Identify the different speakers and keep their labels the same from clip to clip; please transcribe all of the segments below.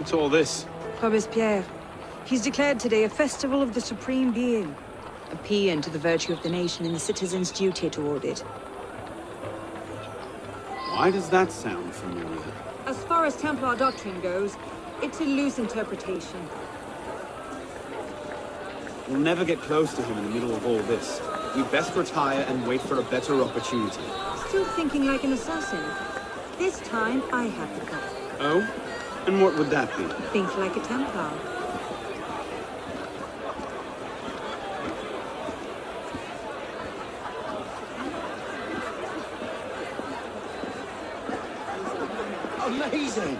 Speaker 1: What's all this?
Speaker 2: Robespierre. He's declared today a festival of the Supreme Being. A paean to the virtue of the nation and the citizens' duty toward it.
Speaker 1: Why does that sound familiar?
Speaker 2: As far as Templar doctrine goes, it's a loose interpretation.
Speaker 1: We'll never get close to him in the middle of all this. We'd best retire and wait for a better opportunity.
Speaker 2: Still thinking like an assassin. This time, I have the gun.
Speaker 1: Oh? And what would that be?
Speaker 2: Think like a Templar.
Speaker 3: Amazing!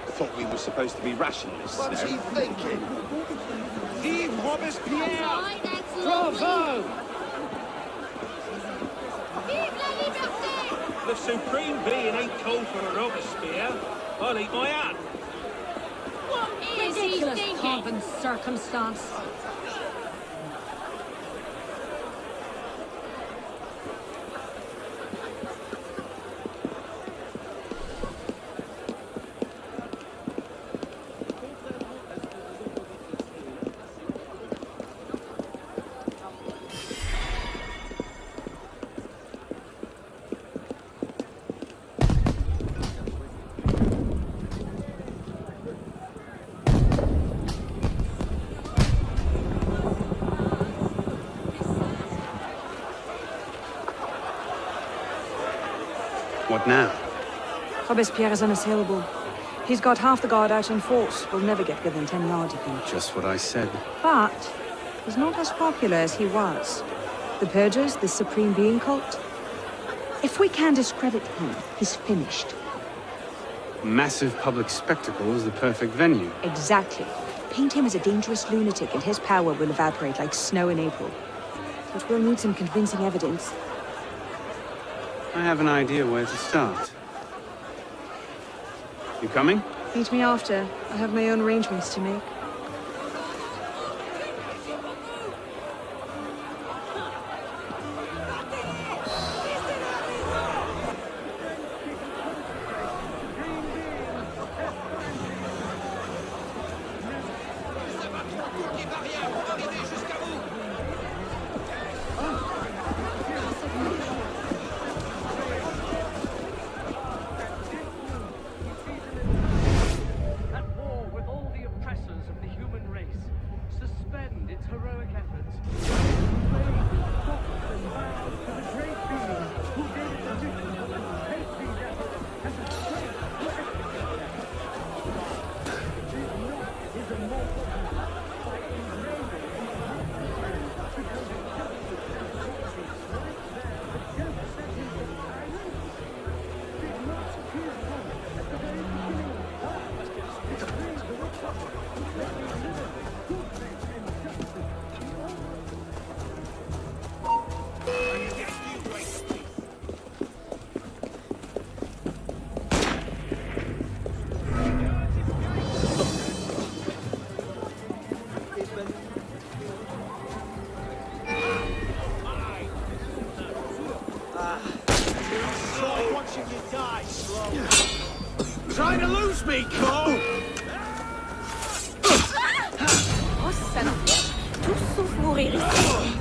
Speaker 4: Thought we were supposed to be rationalists.
Speaker 3: What's he thinking?
Speaker 4: Vive Robespierre!
Speaker 3: Bravo!
Speaker 4: The Supreme Being ain't called for a Robespierre. I'll eat my hat.
Speaker 5: What is he thinking?
Speaker 2: Pomp and circumstance.
Speaker 1: What now?
Speaker 2: Robespierre is unassailable. He's got half the guard out in force. We'll never get within 10 yards of him.
Speaker 1: Just what I said.
Speaker 2: But he's not as popular as he was. The Purgers, the Supreme Being cult. If we can discredit him, he's finished.
Speaker 1: Massive public spectacle is the perfect venue.
Speaker 2: Exactly. Paint him as a dangerous lunatic and his power will evaporate like snow in April. But we'll need some convincing evidence.
Speaker 1: I have an idea where to start. You coming?
Speaker 2: Meet me after. I have my own arrangements to make.
Speaker 3: Trying to lose me, Cole!
Speaker 5: Oh, salope! Tous sauf mourir ici.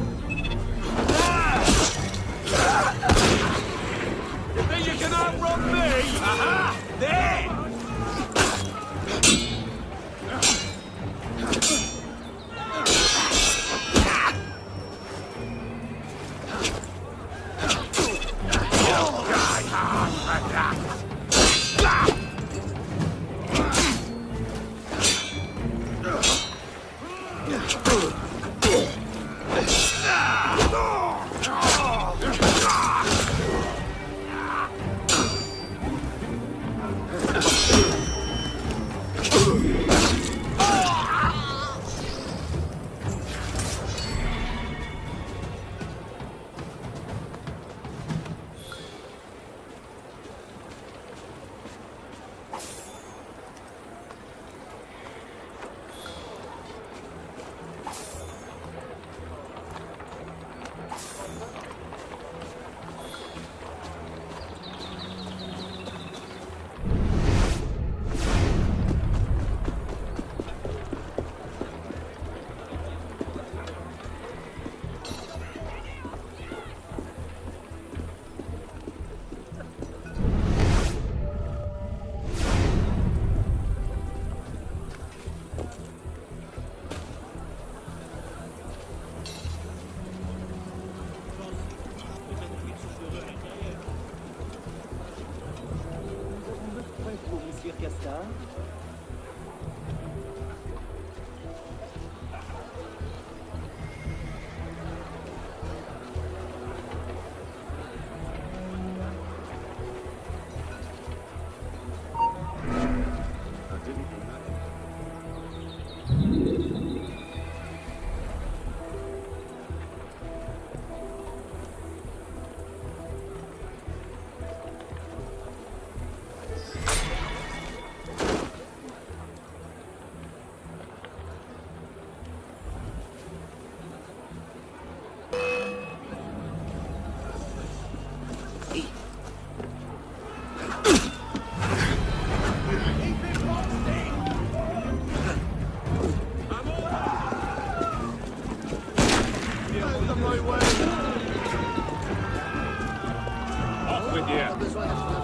Speaker 6: sir.
Speaker 4: Off with you.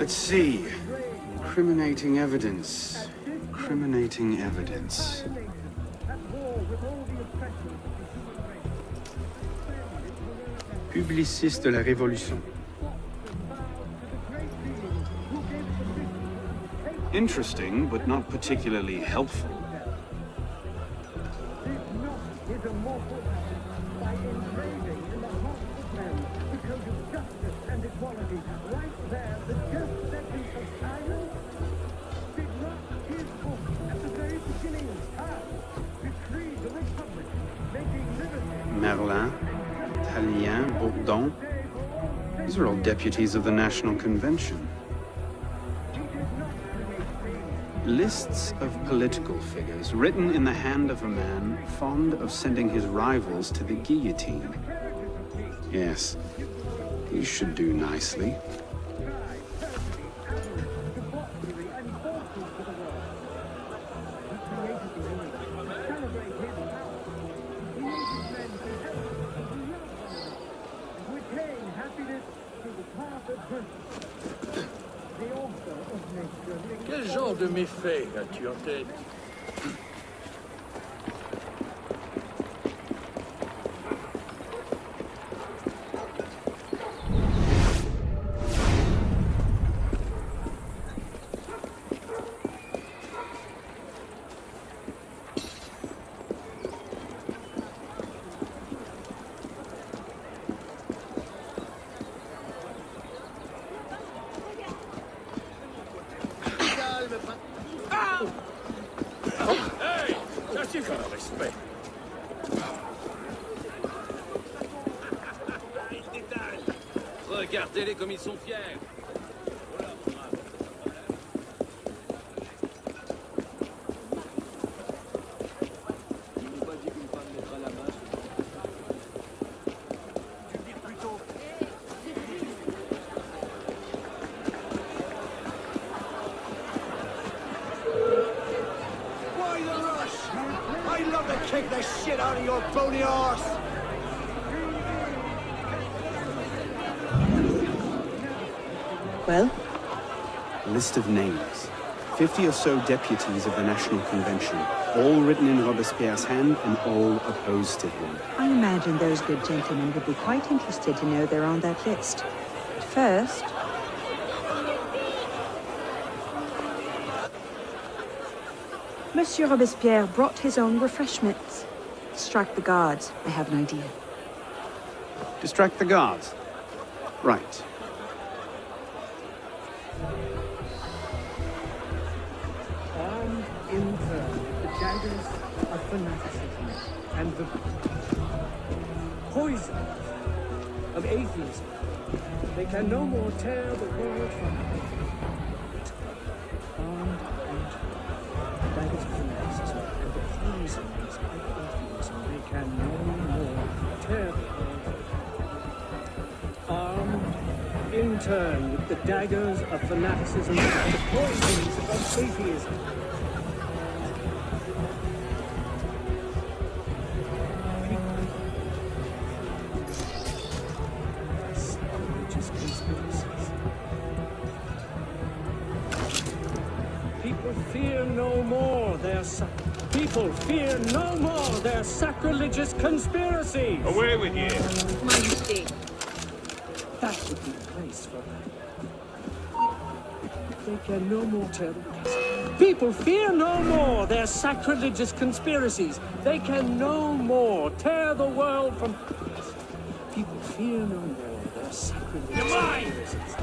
Speaker 1: Let's see. Incriminating evidence. Incriminating evidence. Publiciste de la Révolution. Interesting, but not particularly helpful. Merlin, Talien, Bourdon. These are all deputies of the National Convention. Lists of political figures written in the hand of a man fond of sending his rivals to the guillotine. Yes, he should do nicely.
Speaker 3: Quel genre de méfait as-tu en tête? Hey, ça suffit le respect.
Speaker 4: Regardez-les comme ils sont fiers.
Speaker 3: Why the rush? I'd love to kick the shit out of your bony arse.
Speaker 2: Well,
Speaker 1: List of names. 50 or so deputies of the National Convention, all written in Robespierre's hand and all opposed to him.
Speaker 2: I imagine those good gentlemen would be quite interested to know they're on that list. But first... Monsieur Robespierre brought his own refreshments. Strike the guards. I have an idea.
Speaker 1: Distract the guards. Right.
Speaker 6: Armed in turn with the daggers of fanaticism and the poison of atheism, they can no more tear the world from it. Armed in turn, daggers of fanaticism and the poisons of atheism, they can no more tear the world from it. Armed in turn with the daggers of fanaticism and the poisons of atheism. Sacrilegious conspiracies. People fear no more their people fear no more their sacrilegious conspiracies.
Speaker 4: Away with you.
Speaker 5: Majesty.
Speaker 6: That would be the place for them. They can no more tear the peace. People fear no more their sacrilegious conspiracies. They can no more tear the world from peace. People fear no more their sacrilegious conspiracies.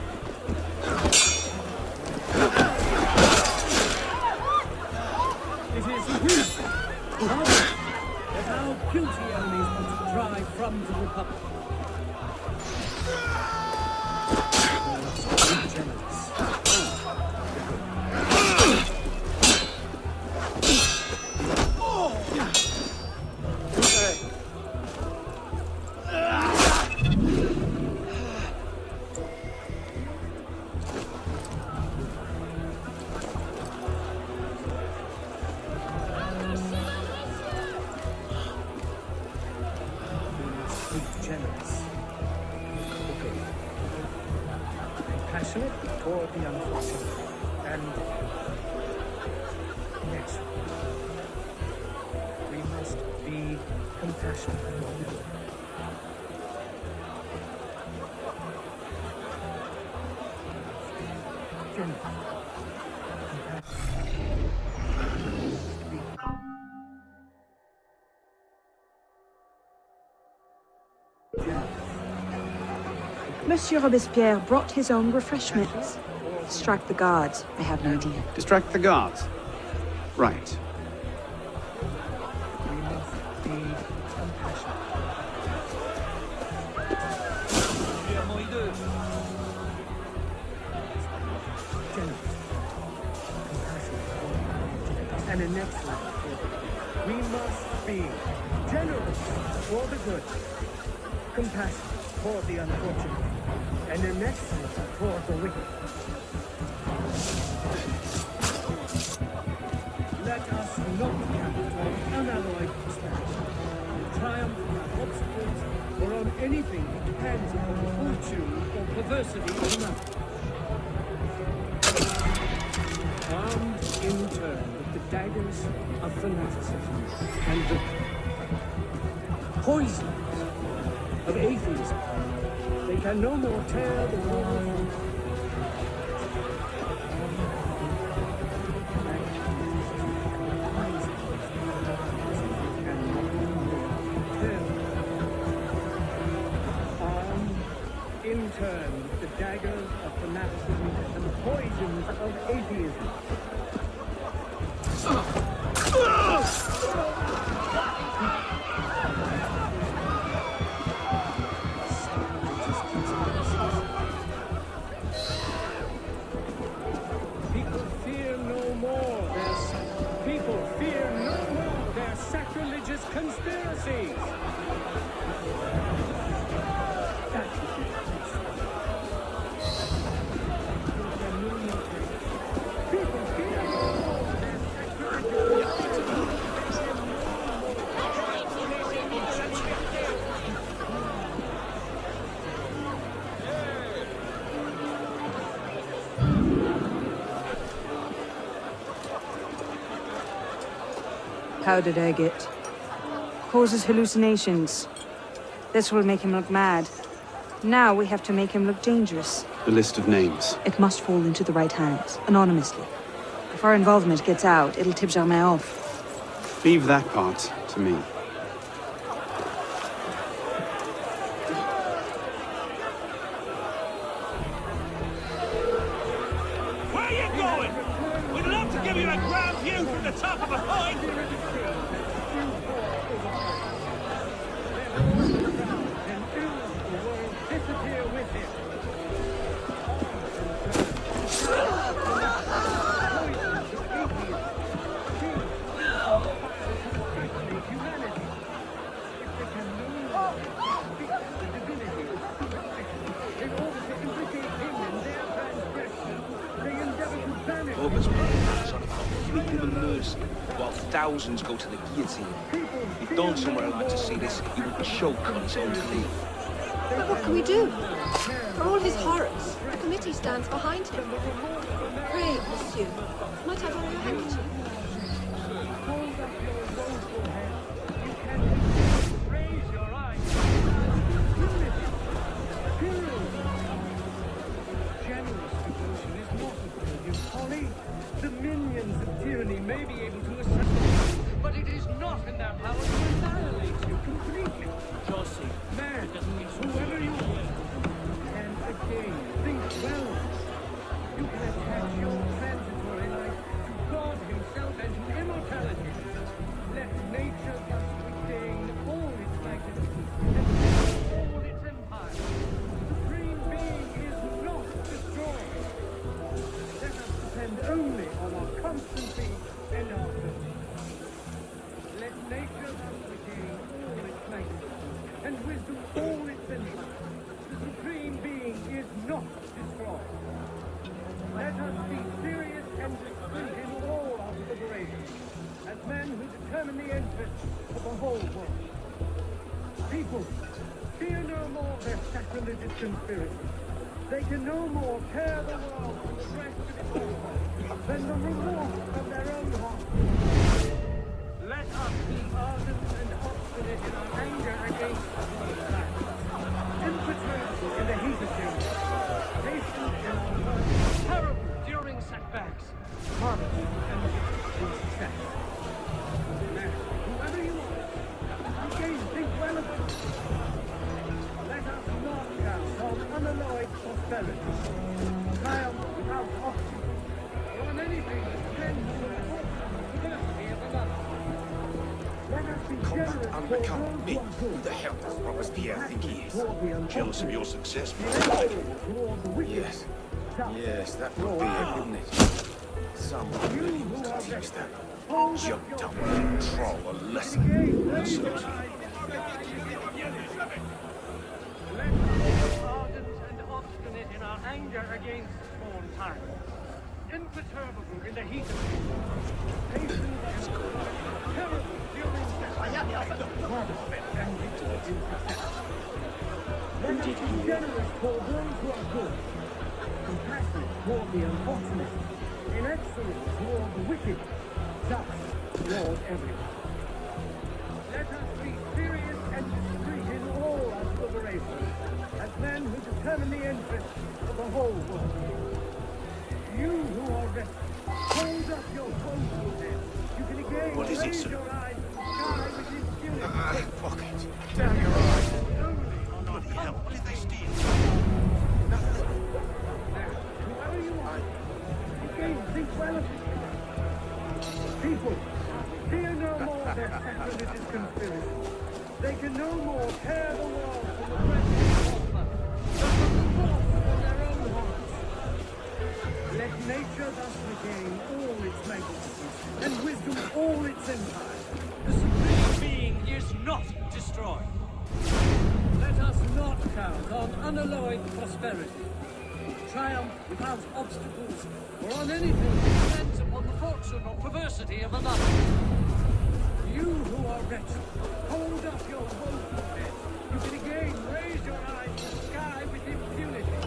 Speaker 6: It is you, that our guilty enemies want to drive from the Republic. Generous. for the unfortunate. And next, we must be compassionate.
Speaker 2: Monsieur Robespierre brought his own refreshments. Distract the guards. I have an idea.
Speaker 1: Distract the guards. Right.
Speaker 6: We must be compassionate. Generous. Compassionate. And the next line. We must be generous for the good, compassionate for the unfortunate, and the next for the wicked. Let us not count on unalloyed prosperity, triumph on obstacles, or on anything that depends upon the fortune or perversity of another. Armed in turn with the daggers of fanaticism and the poisons of atheism, they can no more tear the world from in turn with the daggers of fanaticism and the poisons of atheism. People fear no more their sacrilegious conspiracies.
Speaker 2: How did I get? Causes hallucinations. This will make him look mad. Now we have to make him look dangerous.
Speaker 1: The list of names.
Speaker 2: It must fall into the right hands, anonymously. If our involvement gets out, it'll tip Germain off.
Speaker 1: Leave that part to me.
Speaker 4: Where are you going? We'd love to give you a grand view from the top of a point.
Speaker 7: While thousands go to the guillotine. If Don somewhere like to see this, he would choke on his own belief.
Speaker 5: What can we do? For all his horrors, the committee stands behind him. Pray, monsieur, might I borrow your handkerchief?
Speaker 6: Raise your eyes. Generous devotion is not a burden, Polly. The minions of tyranny may be able to assassinate, but it is not in their power to annihilate you completely. Josie, man, whoever you are, and again, think well. You can attach your transitory life to God himself and to immortality. Let nature thus retain all its magnificence and all its empire. The Supreme Being is not destroyed. Let us depend only on our constancy and our faith. Let nature thus retain all its magnificence and wisdom all its empire. The Supreme Being is not destroyed. Let us be serious and discreet in all our deliberations, as men who determine the interests of the whole world. People, fear no more their sacrilegious conspiracies. They can no more tear the world from the rest of its own than the remorse of their own hearts. Let us be ardent and obstinate in our anger against these facts. Impetuous in the heat of things. Patient in our work. Terrible during setbacks. Harmless and in success. Now, whoever you are, again think well of it. Let us not count on unalloyed prosperity. Triumph without obstacles, or on anything that tends to the diversity of another. Let us be generous
Speaker 3: Unbecome me. Who the hell does Robespierre think he is?
Speaker 4: Jealous of your success,
Speaker 3: Yes. Yes, that would be it, wouldn't it? Someone really wants to teach that jumped up troll a lesson.
Speaker 6: Let us be ardent and obstinate in our anger against sworn tyrants. Imperturbable in the heat of things. Patient and terrible during and victory in success. Let us be generous toward those who are good, compassionate toward the unfortunate, inexcellent toward the wicked, just toward everyone. Let us be serious and discreet in all our deliberations, as men who determine the interests of the whole world. You who are restless, hold up your woeful head. You can again
Speaker 4: What is it,
Speaker 6: raise
Speaker 4: sir?
Speaker 6: your eyes to the sky with impunity.
Speaker 3: Pocket. Damn your eyes.
Speaker 4: Bloody hell, what did they steal?
Speaker 6: Whoever you are, again think well of it. People, fear no more their sacrilegious conspiracy. They can no more tear the world from the breast of the than from the force of their own hearts. Let nature thus regain all its magnificence, and wisdom all its empire. The supreme being is not destroyed. Let us not count on unalloyed prosperity. Triumph without obstacles, or on anything that depends upon the fortune or perversity of another. You who are wretched, hold up your woeful head. You can again raise your eyes to the sky with impunity.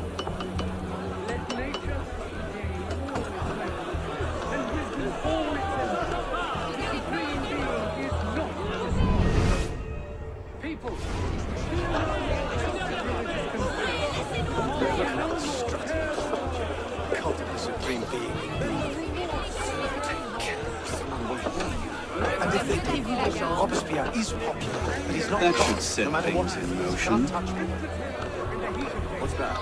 Speaker 6: Let nature regain all its magnificence, and wisdom all its empire. The supreme being is not destroyed. People,
Speaker 3: Cult of the Supreme Being. And if they do, Robespierre is popular, but he's not
Speaker 1: That
Speaker 3: God,
Speaker 1: should set
Speaker 3: no matter what
Speaker 1: things in
Speaker 3: you
Speaker 1: motion.
Speaker 3: can't touch me. What's that?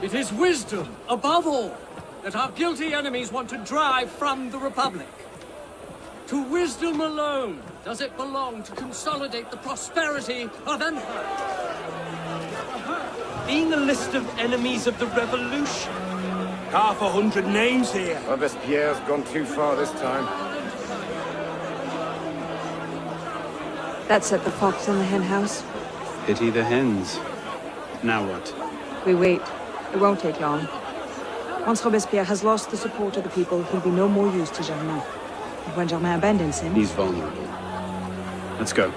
Speaker 6: it is wisdom, above all, that our guilty enemies want to drive from the Republic. To wisdom alone does it belong to consolidate the prosperity of empire.
Speaker 8: Being a list of enemies of the revolution.
Speaker 4: 100 names here.
Speaker 3: Robespierre's gone too far this time.
Speaker 2: That set the fox in the hen house.
Speaker 1: Pity the hens. Now what?
Speaker 2: We wait. It won't take long. Once Robespierre has lost the support of the people, he'll be no more use to Germain. And when Germain abandons him...
Speaker 1: He's vulnerable. Let's go.